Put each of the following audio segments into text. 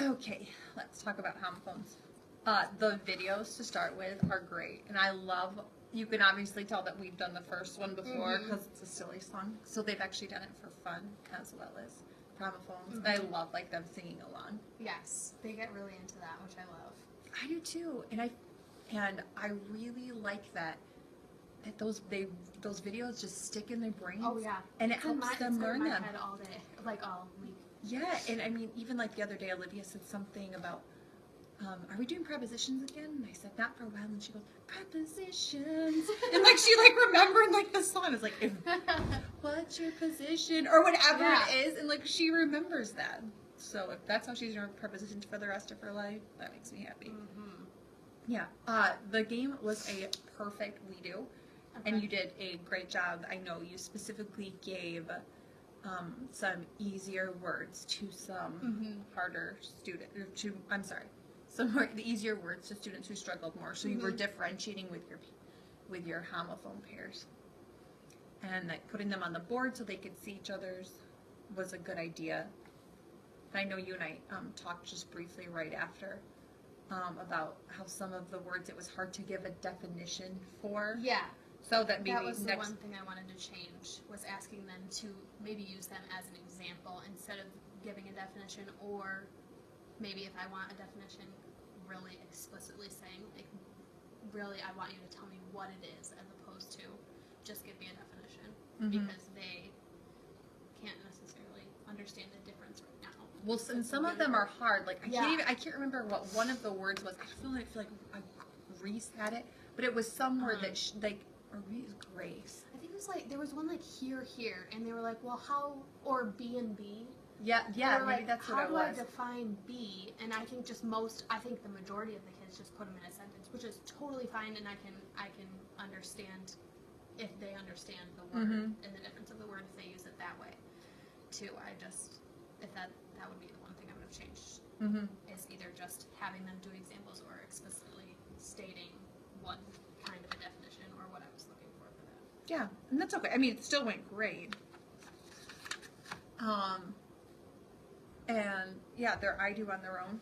Okay, let's talk about homophones. The videos to start with are great, and I love. You can obviously tell that we've done the first one before because it's a silly song. So they've actually done it for fun as well as for homophones. And I love like them singing along. Yes, they get really into that, which I love. I do too, and I really like that those videos just stick in their brains. Oh yeah, and it helps them learn in my them. head all day, like all week. Yeah, and I mean, even like the other day, Olivia said something about, are we doing prepositions again? And I said, not for a while, and she goes, prepositions, and like she like remembered like the song. It's like, what's your position, or whatever it is, and like she remembers that. So if that's how she's doing prepositions for the rest of her life, that makes me happy. Yeah, the game was a perfect redo, and you did a great job. I know you specifically gave some easier words to some harder students. The easier words to students who struggled more. So you were differentiating with your homophone pairs, and like putting them on the board so they could see each other's was a good idea. And I know you and I talked just briefly right after about how some of the words it was hard to give a definition for. Yeah. So that maybe that was the one thing I wanted to change, was asking them to maybe use them as an example instead of giving a definition, or maybe if I want a definition, really explicitly saying, like, really I want you to tell me what it is, as opposed to just give me a definition, because they can't necessarily understand the difference right now. Well, and some of them are hard. Like I can't remember what one of the words was. I feel like Reese had it, but it was some word that Grace. I think it was like there was one like here, and they were like, well, how, or B and B. Yeah, maybe like, that's what it was. How do I define B? And I think I think the majority of the kids just put them in a sentence, which is totally fine, and I can understand if they understand the word and the difference of the word if they use it that way. Too, if that would be the one thing I would have changed. Is either just having them do examples or explicitly stating what kind of a definition or what I was looking for that. Yeah, and that's okay. I mean, it still went great. And yeah, I do on their own.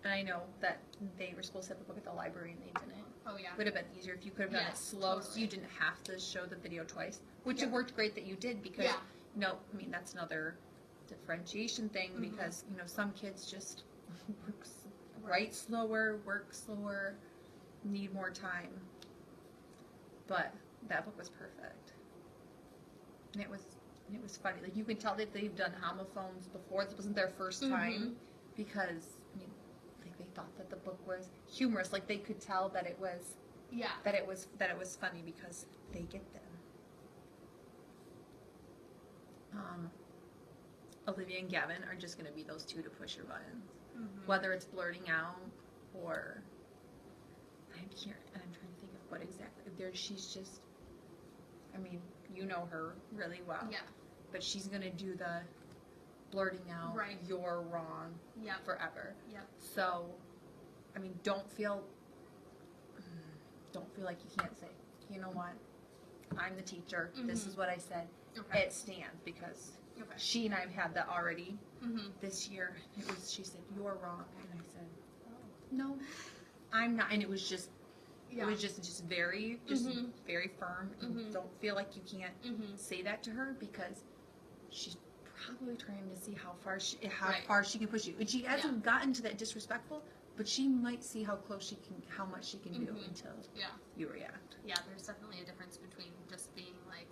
And I know that they were supposed to have a book at the library and they didn't. Oh yeah. Would have been easier if you could have done it slow, so you didn't have to show the video twice. Which it worked great that you did, because I mean, that's another differentiation thing, because some kids just write slower, work slower, need more time. But that book was perfect, and it was funny. Like, you can tell that they've done homophones before. This wasn't their first time, because like they thought that the book was humorous. Like, they could tell that it was that it was funny, because they get them. Olivia and Gavin are just going to be those two to push your buttons, whether it's blurting out or I'm trying to think of what exactly. She's just, I mean, you know her really well. Yeah. But she's gonna do the blurting out, you're wrong, forever. Yep. So, I mean, don't feel like you can't say, you know what, I'm the teacher. This is what I said. Okay. It stands, because she and I have had that already this year. She said, you're wrong, and I said, no, I'm not, and it was just. It was just very firm, and don't feel like you can't say that to her, because she's probably trying to see how far she can push you. And she hasn't gotten to that disrespectful, but she might see how much she can do until you react. Yeah, there's definitely a difference between just being like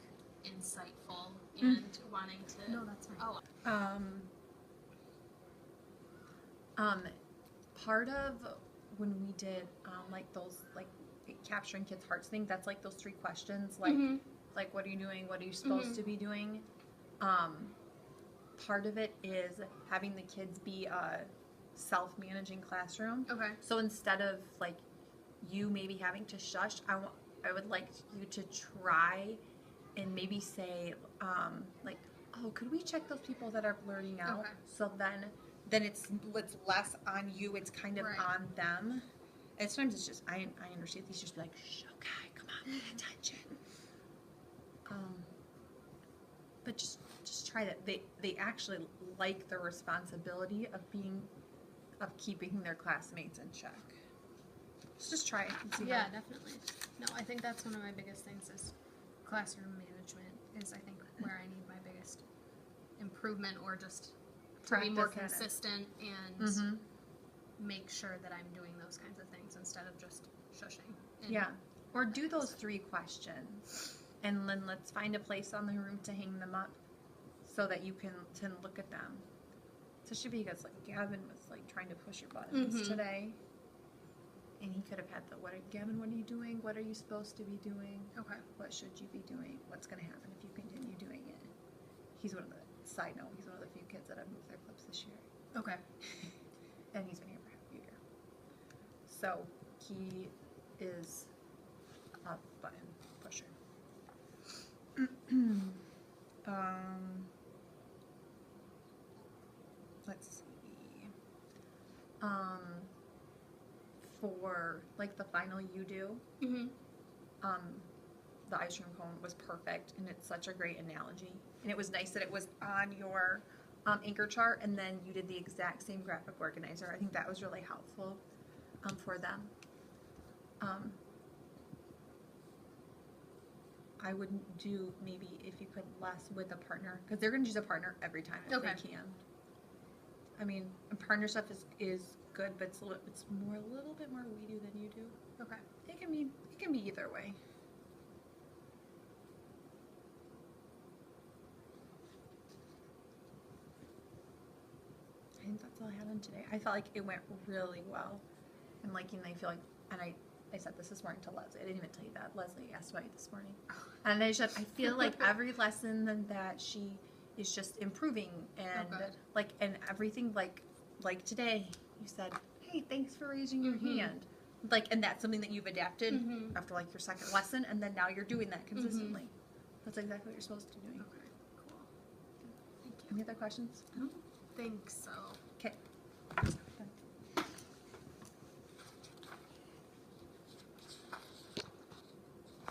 insightful and wanting to. No, that's right. Part of when we did like those like capturing kids' hearts thing, that's like those 3 questions, like what are you doing, what are you supposed to be doing. Part of it is having the kids be a self-managing classroom. Okay. So instead of like you maybe having to shush, I would like you to try and maybe say like, oh, could we check those people that are blurting out? Okay. So then it's less on you, it's kind of on them. And sometimes it's just, I understand these just be like, shh, okay, come on, pay attention. But just try that. They actually like the responsibility of of keeping their classmates in check. Just try it and see. Yeah, definitely. No, I think that's one of my biggest things is classroom management is I think where I need my biggest improvement or just to be more Practice at it. consistent and Mm-hmm. make sure that I'm doing those kinds of things instead of just shushing. And Yeah. Or do those 3 questions, and then let's find a place on the room to hang them up, so that you can look at them. Especially because like Gavin was like trying to push your buttons Mhm. today, and he could have had the Gavin, what are you doing? What are you supposed to be doing? Okay. What should you be doing? What's going to happen if you continue doing it? He's one of the side note. He's one of the few kids that have moved their clips this year, Okay. and he's been here for half a year. So he is a button pusher. Let's see. For like the final you do, Mhm. the ice cream cone was perfect, and it's such a great analogy. And it was nice that it was on your anchor chart, and then you did the exact same graphic organizer. I think that was really helpful for them. I would do maybe if you could less with a partner, because they're going to choose a partner every time if Okay. they can. I mean, partner stuff is good, but it's a little bit more we do than you do. Okay. It can be either way. I think that's all I had on today. I felt like it went really well, and I feel like, and I said this morning to Leslie. I didn't even tell you that. Leslie asked about you this morning, and I said I feel like every lesson that she is just improving, and good. and everything like today. You said, "Hey, thanks for raising your Mhm. hand." And that's something that you've adapted Mhm. after your second lesson, and then now you're doing that consistently. That's exactly what you're supposed to be doing. Okay. Cool. Thank you. Any other questions? I don't think so.